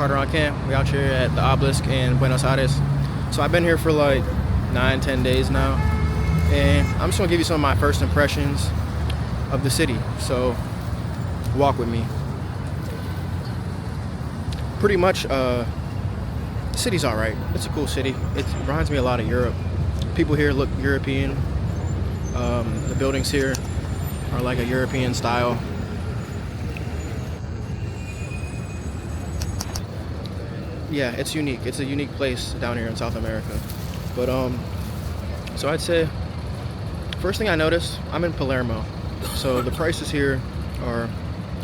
Carteron Camp. We out here at the Obelisk in Buenos Aires. So I've been here for like 9-10 days now, and I'm just gonna give you some of my first impressions of the city. So walk with me. Pretty much, the city's all right. It's a cool city. It reminds me a lot of Europe. People here look European. The buildings here are like a European style. Yeah, it's unique. It's a unique place down here in South America. But so I'd say first thing I noticed, I'm in Palermo. So the prices here are,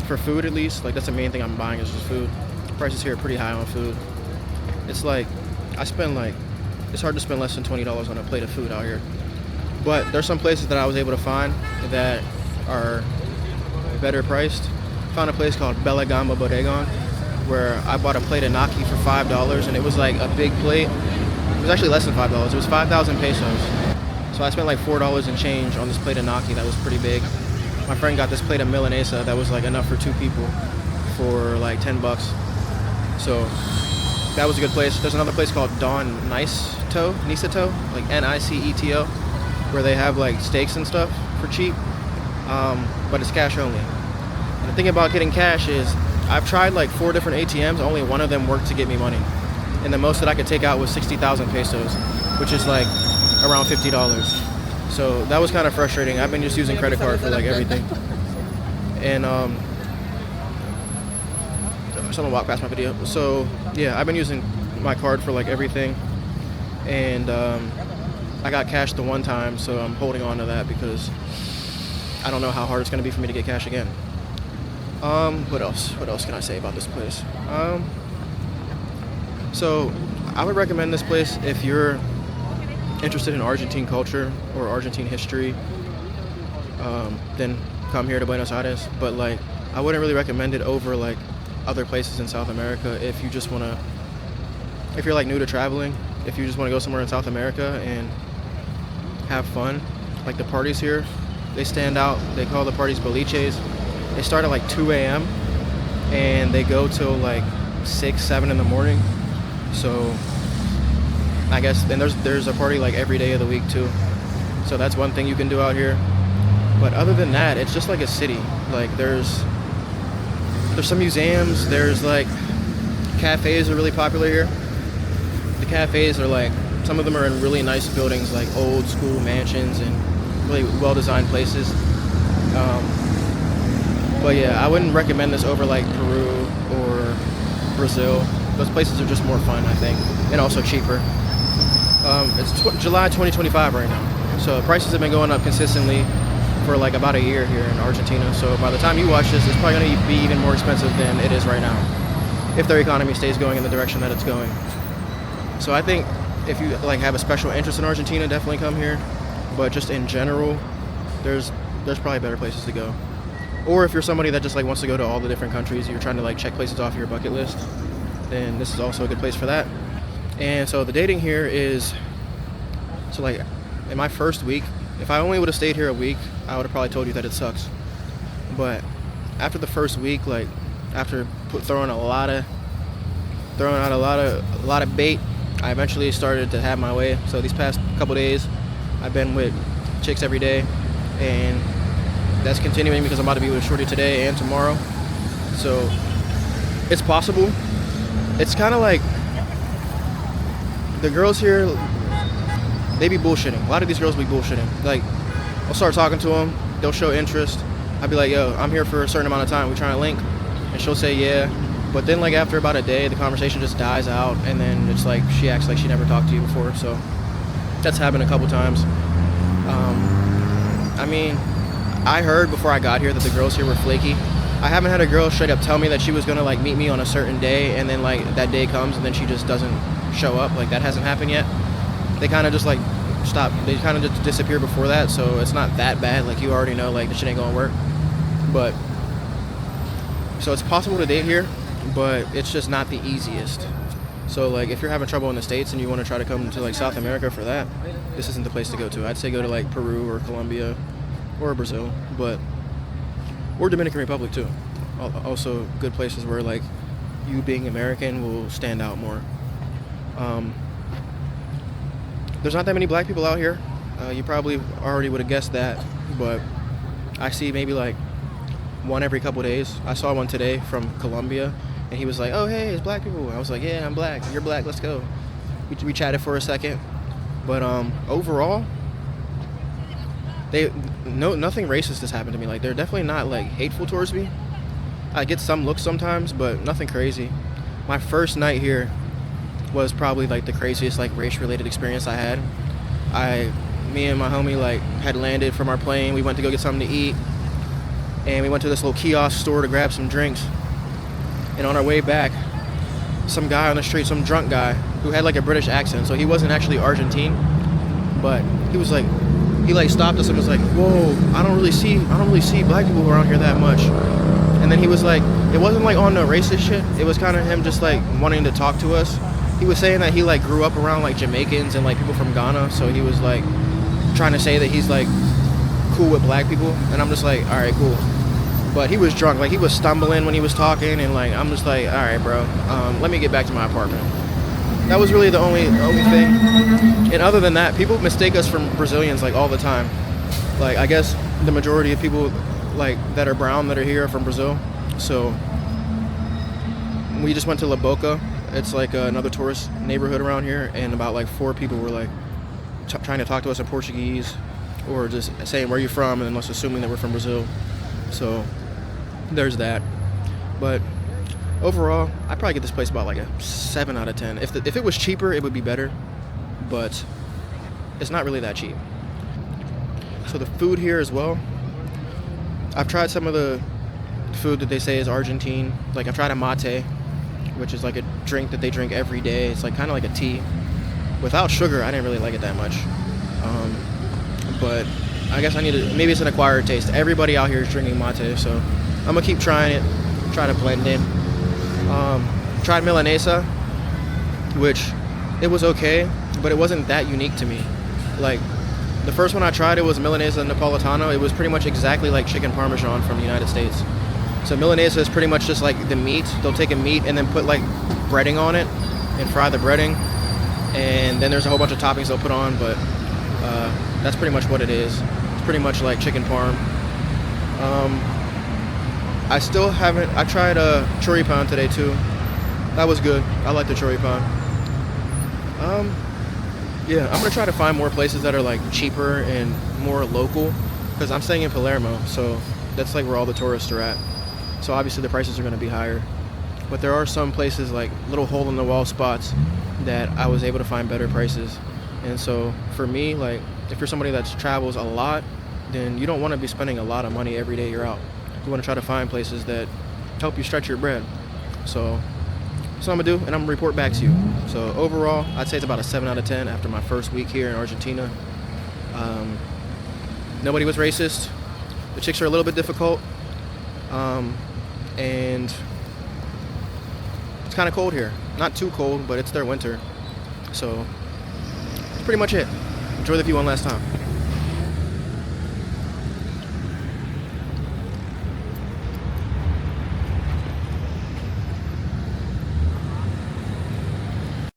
for food at least, like that's the main thing I'm buying is just food. Prices here are pretty high on food. It's like it's hard to spend less than $20 on a plate of food out here. But there's some places that I was able to find that are better priced. Found a place called Bella Gamba Bodegon, where I bought a plate of gnocchi for $5, and it was like a big plate. It was actually less than $5. It was 5,000 pesos. So I spent like $4 and change on this plate of gnocchi that was pretty big. My friend got this plate of milanesa that was like enough for 2 people for like $10. So that was a good place. There's another place called Don Niceto, like Niceto, where they have like steaks and stuff for cheap, but it's cash only. And the thing about getting cash is I've tried like 4 different ATMs, only one of them worked to get me money. And the most that I could take out was 60,000 pesos, which is like around $50. So that was kind of frustrating. I've been just using credit card for like everything. And someone walked past my video. So yeah, I've been using my card for like everything. And I got cash the one time, so I'm holding on to that because I don't know how hard it's going to be for me to get cash again. What else? What else can I say about this place? So I would recommend this place if you're interested in Argentine culture or Argentine history. Then come here to Buenos Aires. But like, I wouldn't really recommend it over like other places in South America if you just want to, if you're like new to traveling, if you just want to go somewhere in South America and have fun. Like the parties here, they stand out. They call the parties boliches. They start at like 2 a.m. and they go till like 6, 7 in the morning. So I guess, and there's a party like every day of the week too. So that's one thing you can do out here. But other than that, it's just like a city. Like there's some museums. There's like cafes are really popular here. The cafes are like, some of them are in really nice buildings, like old school mansions and really well-designed places. But yeah, I wouldn't recommend this over like Peru or Brazil. Those places are just more fun, I think, and also cheaper. It's July 2025 right now, so prices have been going up consistently for like about a year here in Argentina. So by the time you watch this, it's probably going to be even more expensive than it is right now, if their economy stays going in the direction that it's going. So I think if you like have a special interest in Argentina, definitely come here. But just in general, there's probably better places to go. Or if you're somebody that just like wants to go to all the different countries, you're trying to like check places off your bucket list, then this is also a good place for that. And so the dating here is, so like in my first week, if I only would have stayed here a week, I would have probably told you that it sucks. But after the first week, like after throwing out a lot of bait, I eventually started to have my way. So these past couple days, I've been with chicks every day, and that's continuing because I'm about to be with Shorty today and tomorrow. So it's possible. It's kind of like the girls here, they be bullshitting. A lot of these girls be bullshitting. Like, I'll start talking to them, they'll show interest. I'll be like, yo, I'm here for a certain amount of time, we trying to link. And she'll say yeah. But then like after about a day, the conversation just dies out, and then it's like she acts like she never talked to you before. So that's happened a couple times. I mean, I heard before I got here that the girls here were flaky. I haven't had a girl straight up tell me that she was gonna like meet me on a certain day, and then like that day comes and then she just doesn't show up. Like that hasn't happened yet. They kind of just like stop. They kind of just disappear before that, so it's not that bad. Like you already know like the shit ain't gonna work. But so it's possible to date here, but it's just not the easiest. So like if you're having trouble in the States and you want to try to come to like South America for that, this isn't the place to go to. I'd say go to like Peru or Colombia or Brazil, or Dominican Republic too. Also good places where like you being American will stand out more. There's not that many black people out here. You probably already would have guessed that, but I see maybe like one every couple days. I saw one today from Colombia, and he was like, "Oh, hey, it's black people." I was like, "Yeah, I'm black. You're black. Let's go." We chatted for a second, but overall, nothing racist has happened to me. Like, they're definitely not like hateful towards me. I get some looks sometimes, but nothing crazy. My first night here was probably like the craziest like race-related experience I had. Me and my homie like had landed from our plane. We went to go get something to eat, and we went to this little kiosk store to grab some drinks. And on our way back, some guy on the street, some drunk guy who had like a British accent, so he wasn't actually Argentine, but he stopped us and was like, "Whoa, I don't really see black people around here that much." And then he was like, it wasn't like on no racist shit. It was kind of him just like wanting to talk to us. He was saying that he like grew up around like Jamaicans and like people from Ghana, so he was like trying to say that he's like cool with black people, and I'm just like, all right, cool. But he was drunk, like he was stumbling when he was talking, and like I'm just like, all right, bro, let me get back to my apartment. That was really the only thing. And other than that, people mistake us for Brazilians like all the time. Like, I guess the majority of people like that are brown that are here are from Brazil. So we just went to La Boca. It's like another tourist neighborhood around here, and about like 4 people were like trying to talk to us in Portuguese, or just saying where you're from, and us assuming that we're from Brazil. So there's that. But overall, I'd probably get this place about like a 7 out of 10. If it was cheaper, it would be better, but it's not really that cheap. So the food here as well. I've tried some of the food that they say is Argentine. Like, I've tried a mate, which is like a drink that they drink every day. It's like kind of like a tea. Without sugar, I didn't really like it that much. But I guess maybe it's an acquired taste. Everybody out here is drinking mate, so I'm gonna keep trying it, try to blend in. Tried Milanesa, which it was okay, but it wasn't that unique to me. Like, the first one I tried, it was Milanesa Napolitano. It was pretty much exactly like chicken parmesan from the United States. So Milanesa is pretty much just like the meat. They'll take a meat and then put like breading on it and fry the breading. And then there's a whole bunch of toppings they'll put on, but that's pretty much what it is. It's pretty much like chicken parm. I tried a choripan today too. That was good. I like the choripan. Yeah, I'm gonna try to find more places that are like cheaper and more local, because I'm staying in Palermo, so that's like where all the tourists are at. So obviously the prices are gonna be higher. But there are some places, like little hole in the wall spots, that I was able to find better prices. And so for me, like, if you're somebody that travels a lot, then you don't want to be spending a lot of money every day you're out. You want to try to find places that help you stretch your bread. So that's what I'm gonna do, and I'm gonna report back to you. So overall, I'd say it's about a 7 out of 10 after my first week here in Argentina. Nobody was racist. The chicks are a little bit difficult, and it's kind of cold here. Not too cold, but it's their winter. So that's pretty much it. Enjoy the view one last time.